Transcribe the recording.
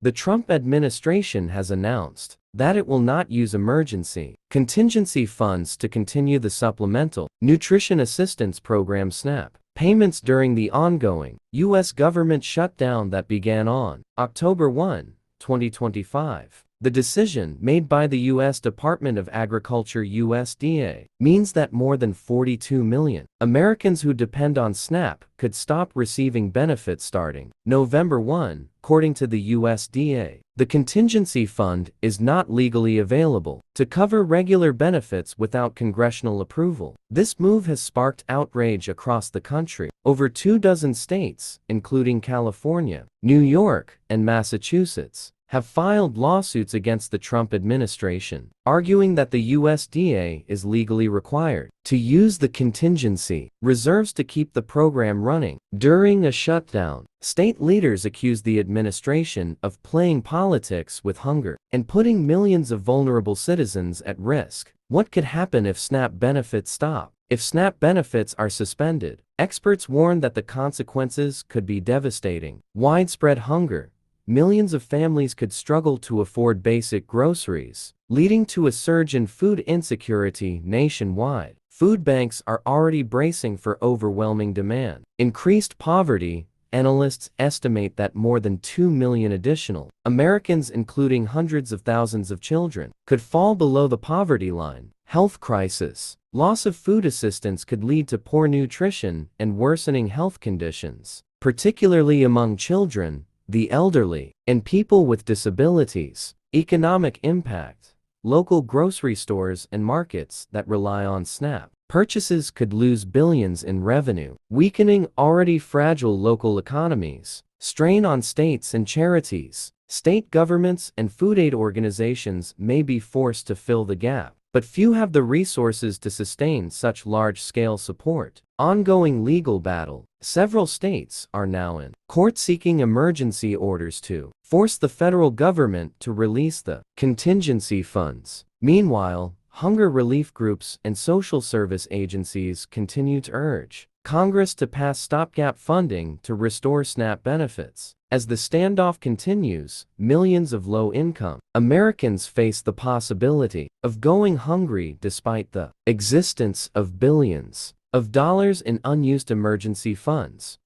The Trump administration has announced that it will not use emergency contingency funds to continue the Supplemental Nutrition Assistance Program SNAP payments during the ongoing U.S. government shutdown that began on October 1, 2025. The decision made by the U.S. Department of Agriculture (USDA) means that more than 42 million Americans who depend on SNAP could stop receiving benefits starting November 1, according to the USDA. The contingency fund is not legally available to cover regular benefits without congressional approval. This move has sparked outrage across the country. Over 24 states, including California, New York, and Massachusetts, have filed lawsuits against the Trump administration, arguing that the USDA is legally required to use the contingency reserves to keep the program running during a shutdown. State leaders accuse the administration of playing politics with hunger and putting millions of vulnerable citizens at risk. What could happen if SNAP benefits stop? If SNAP benefits are suspended, experts warn that the consequences could be devastating. Widespread hunger. Millions of families could struggle to afford basic groceries, leading to a surge in food insecurity nationwide. Food banks are already bracing for overwhelming demand. Increased poverty. Analysts estimate that more than 2 million additional Americans, including hundreds of thousands of children, could fall below the poverty line. Health crisis. Loss of food assistance could lead to poor nutrition and worsening health conditions, particularly among children, the elderly, and people with disabilities. Economic impact. Local grocery stores and markets that rely on SNAP purchases could lose billions in revenue, weakening already fragile local economies. Strain on states and charities. State governments and food aid organizations may be forced to fill the gap, but few have the resources to sustain such large-scale support. Ongoing legal battle. Several states are now in court seeking emergency orders to force the federal government to release the contingency funds. Meanwhile, hunger relief groups and social service agencies continue to urge Congress to pass stopgap funding to restore SNAP benefits. As the standoff continues, millions of low-income Americans face the possibility of going hungry despite the existence of billions of dollars in unused emergency funds.